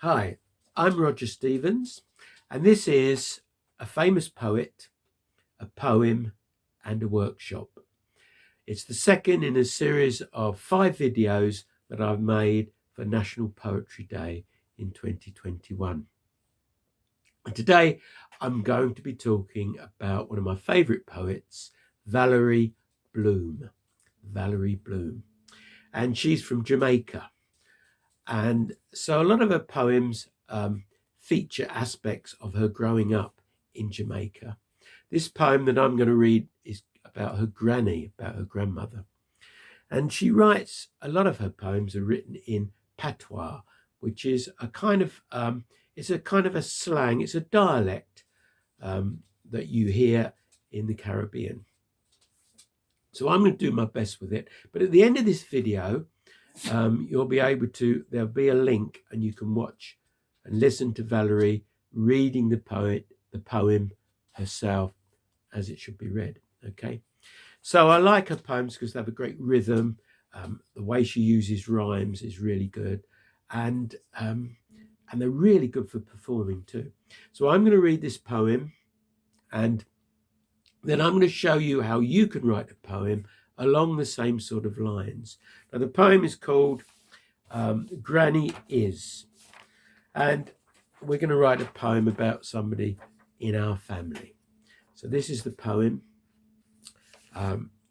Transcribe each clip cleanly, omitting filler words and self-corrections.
Hi, I'm Roger Stevens, and this is a famous poet, a poem, and a workshop. It's the second in a series of 5 videos that I've made for National Poetry Day in 2021. And today I'm going to be talking about one of my favourite poets, Valerie Bloom. Valerie Bloom. And she's from Jamaica. And so a lot of her poems feature aspects of her growing up in Jamaica. This poem that I'm going to read is about her granny, about her grandmother. And she writes, a lot of her poems are written in patois, which is a kind of, it's a kind of a slang, it's a dialect that you hear in the Caribbean. So I'm going to do my best with it. But at the end of this video, you'll be able to, there'll be a link and you can watch and listen to Valerie reading the poem herself as it should be read. Okay. So I like her poems because they have a great rhythm. The way she uses rhymes is really good. And they're really good for performing too. So I'm going to read this poem and then I'm going to show you how you can write a poem along the same sort of lines. Now, the poem is called Granny Is. And we're going to write a poem about somebody in our family. So this is the poem,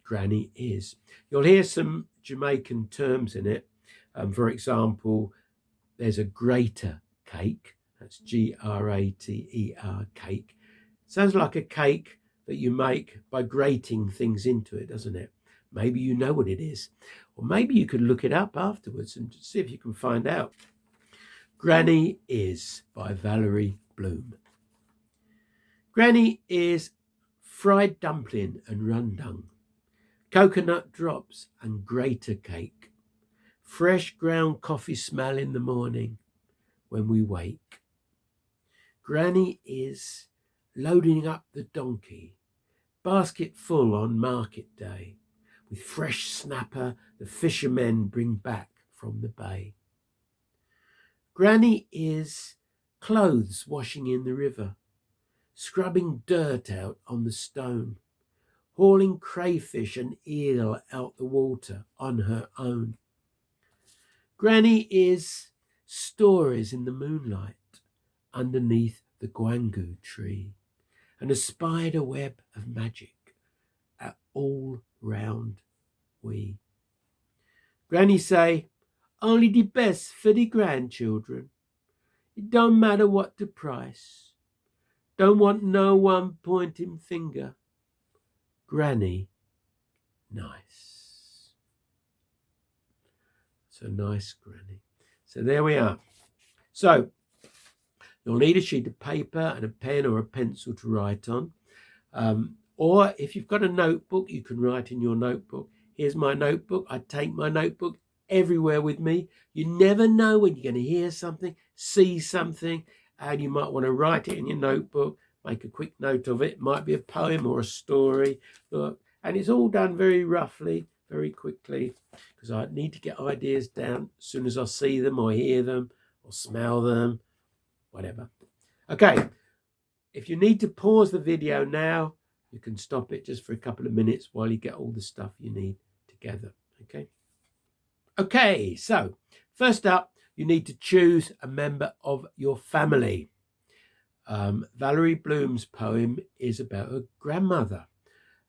Granny Is. You'll hear some Jamaican terms in it. For example, there's a grater cake. That's Grater, cake. Sounds like a cake that you make by grating things into it, doesn't it? Maybe you know what it is. Or maybe you could look it up afterwards and see if you can find out. Granny Is by Valerie Bloom. Granny is fried dumpling and rundung, coconut drops and grater cake, fresh ground coffee smell in the morning when we wake. Granny is loading up the donkey, basket full on market day, with fresh snapper the fishermen bring back from the bay. Granny is clothes washing in the river, scrubbing dirt out on the stone, hauling crayfish and eel out the water on her own. Granny is stories in the moonlight underneath the guangu tree, and a spider web of magic at all round we. Granny say, only the best for the grandchildren. It don't matter what the price. Don't want no one pointing finger. Granny, nice. So nice, Granny. So there we are. So you'll need a sheet of paper and a pen or a pencil to write on. Or if you've got a notebook, you can write in your notebook. Here's my notebook. I take my notebook everywhere with me. You never know when you're going to hear something, see something, and you might want to write it in your notebook, make a quick note of it. It might be a poem or a story. Look, and it's all done very roughly, very quickly, because I need to get ideas down as soon as I see them or hear them or smell them, whatever. Okay, if you need to pause the video now, you can stop it just for a couple of minutes while you get all the stuff you need together, okay? Okay, so first up, you need to choose a member of your family. Valerie Bloom's poem is about her grandmother,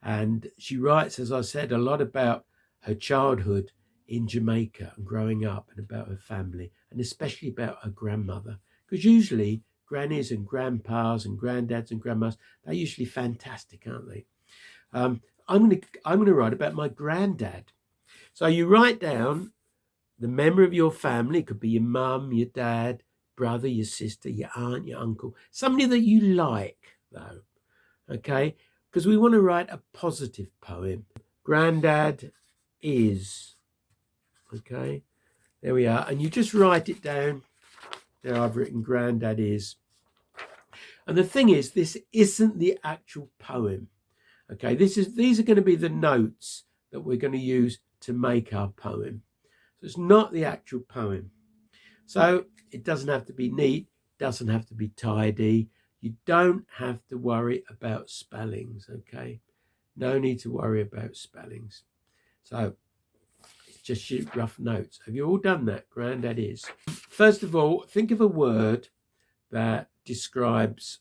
and she writes, as I said, a lot about her childhood in Jamaica and growing up, and about her family, and especially about her grandmother, because usually grannies and grandpas and granddads and grandmas, they're usually fantastic, aren't they? I'm going to write about my granddad. So you write down the member of your family. It could be your mum, your dad, brother, your sister, your aunt, your uncle, somebody that you like, though, okay? Because we want to write a positive poem. Granddad is, okay? There we are. And you just write it down. There I've written Granddad is. And the thing is, this isn't the actual poem, okay? These are going to be the notes that we're going to use to make our poem. So it's not the actual poem. So It doesn't have to be neat, doesn't have to be tidy. You don't have to worry about spellings, okay? No need to worry about spellings. So just shoot rough notes. Have you all done that? Grandad is. First of all, think of a word that describes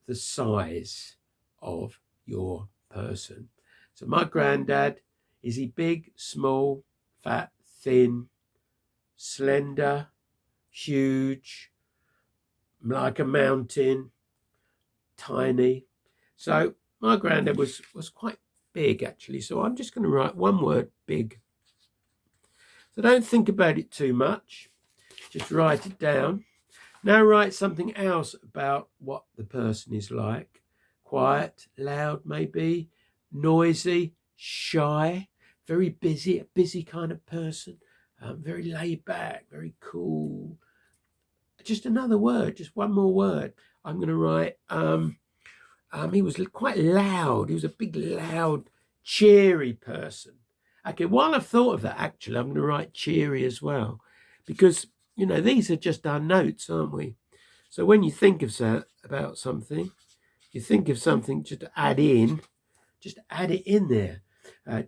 the size of your person. So my granddad, is he big, small, fat, thin, slender, huge, like a mountain, tiny? So my granddad was quite big, actually. So I'm just going to write one word, big. So don't think about it too much. Just write it down. Now write something else about what the person is like. Quiet, loud maybe, noisy, shy, very busy, a busy kind of person, very laid back, very cool. Just another word, just one more word. I'm going to write, he was quite loud. He was a big, loud, cheery person. Okay, while I've thought of that, actually, I'm going to write cheery as well, because, you know, these are just our notes, aren't we? So when you think of about something, you think of something just to add in, just add it in there.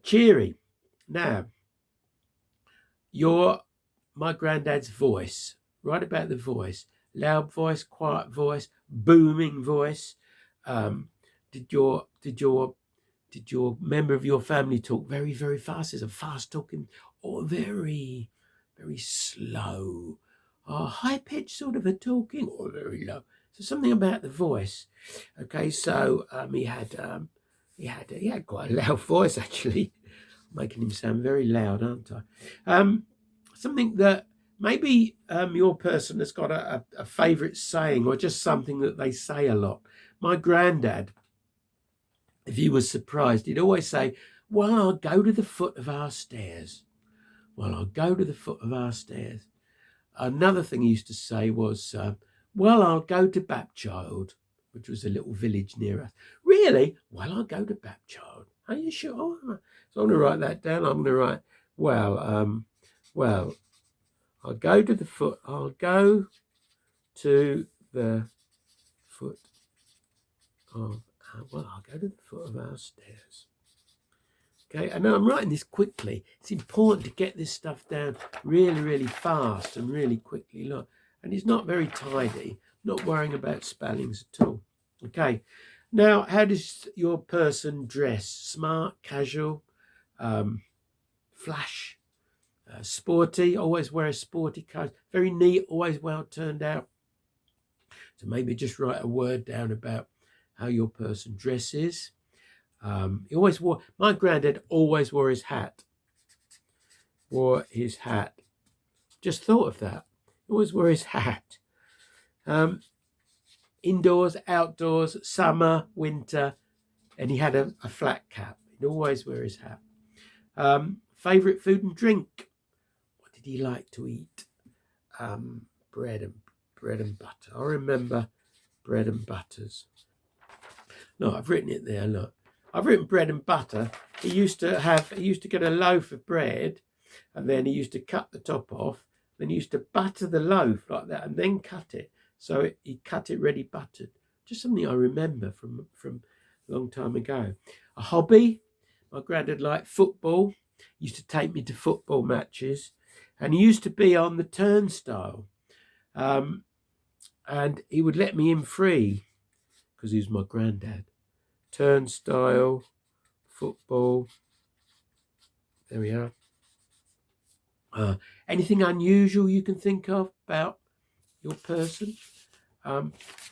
Cheery. Now, my granddad's voice. Write about the voice. Loud voice, quiet voice, booming voice. Did your member of your family talk very, very fast? Is a fast talking or very, very slow? High pitched sort of a talking or very low? So something about the voice. Okay, so he had quite a loud voice, actually, making him sound very loud, aren't I? Something that maybe your person has got a favourite saying, or just something that they say a lot. My granddad, if you were surprised, he'd always say, "Well, I'll go to the foot of our stairs. Well, I'll go to the foot of our stairs." Another thing he used to say was, "Well, I'll go to Bapchild," which was a little village near us. Really? Well, I'll go to Bapchild. Are you sure? So I'm going to write that down. I'm going to write, well, I'll go to the foot. I'll go to the foot of. I'll go to the foot of our stairs. Okay, and now I'm writing this quickly. It's important to get this stuff down really, really fast and really quickly. Look, and it's not very tidy. Not worrying about spellings at all. Okay, now how does your person dress? Smart, casual, flash, sporty. Always wear a sporty coat. Very neat. Always well turned out. So maybe just write a word down about how your person dresses. My granddad always wore his hat. Just thought of that. He always wore his hat. Indoors, outdoors, summer, winter, and he had a flat cap. He'd always wear his hat. Favourite food and drink. What did he like to eat? Bread and butter. I remember bread and butters. No, I've written it there. Look, I've written bread and butter. He used to get a loaf of bread, and then he used to cut the top off. Then he used to butter the loaf like that, and then cut it. So he cut it ready buttered. Just something I remember from a long time ago. A hobby. My granddad liked football. He used to take me to football matches, and he used to be on the turnstile, and he would let me in free because he was my granddad. Turnstile, football. There we are. Anything unusual you can think of about your person?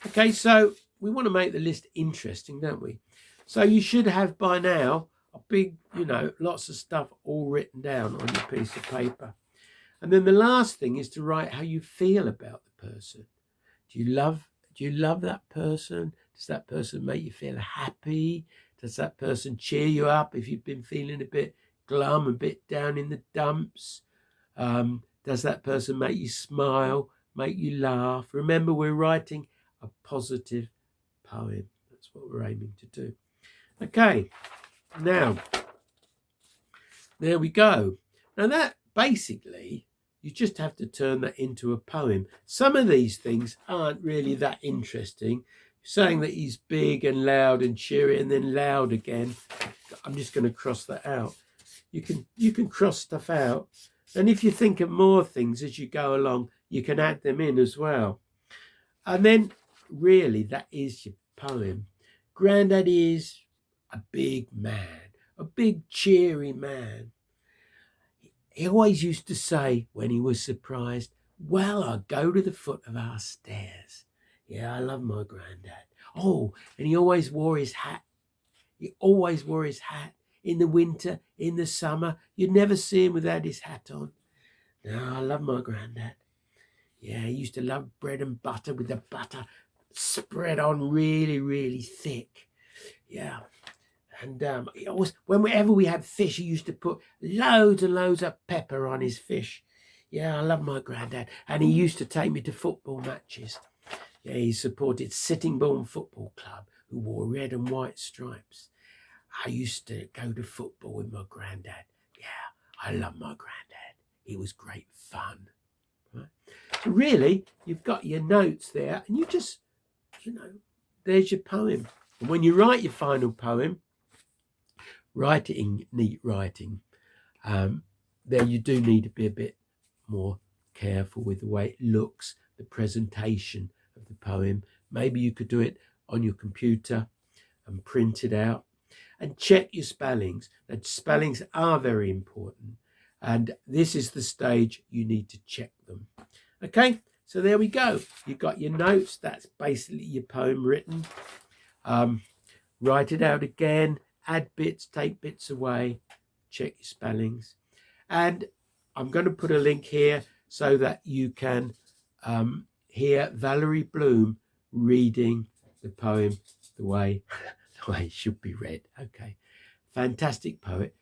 Okay, so we want to make the list interesting, don't we? So you should have by now a big, lots of stuff all written down on your piece of paper. And then the last thing is to write how you feel about the person. Do you love that person? Does that person make you feel happy? Does that person cheer you up if you've been feeling a bit glum, a bit down in the dumps? Does that person make you smile, make you laugh? Remember, we're writing a positive poem. That's what we're aiming to do. Okay, now, there we go. Now that basically, You just have to turn that into a poem. Some of these things aren't really that interesting. Saying that he's big and loud and cheery and then loud again. I'm just going to cross that out. You can cross stuff out. And if you think of more things as you go along, you can add them in as well. And then really that is your poem. Grandad is a big man, a big cheery man. He always used to say when he was surprised, well, I'll go to the foot of our stairs. Yeah, I love my granddad. Oh, and he always wore his hat. He always wore his hat in the winter, in the summer. You'd never see him without his hat on. No, I love my granddad. Yeah, he used to love bread and butter with the butter spread on really, really thick. Yeah. And he always, whenever we had fish, he used to put loads and loads of pepper on his fish. Yeah, I love my granddad. And he used to take me to football matches. Yeah, he supported Sittingbourne Football Club, who wore red and white stripes. I used to go to football with my granddad. Yeah, I love my granddad. He was great fun. Right? So really, you've got your notes there, and you just, there's your poem. And when you write your final poem, write it in neat writing. There you do need to be a bit more careful with the way it looks, the presentation of the poem. Maybe you could do it on your computer and print it out. And check your spellings. Now, spellings are very important. And this is the stage you need to check them. Okay, so there we go. You've got your notes. That's basically your poem written. Write it out again. Add bits, take bits away. Check your spellings. And I'm going to put a link here so that you can hear Valerie Bloom reading the poem the way it should be read. Okay, fantastic poet.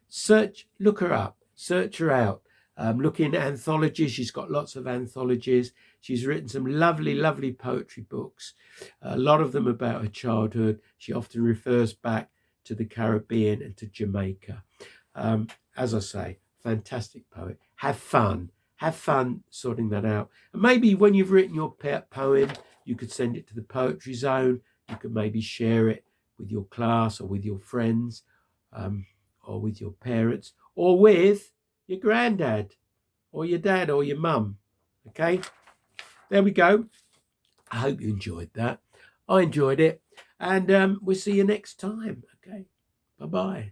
Look her up, search her out. Look in anthologies. She's got lots of anthologies. She's written some lovely, lovely poetry books, a lot of them about her childhood. She often refers back to the Caribbean and to Jamaica. As I say, fantastic poet. Have fun sorting that out. And maybe when you've written your poem, you could send it to the Poetry Zone. You could maybe share it with your class or with your friends, or with your parents, or with your granddad or your dad or your mum. Okay, there we go. I hope you enjoyed that. I enjoyed it, and we'll see you next time. Okay, bye-bye.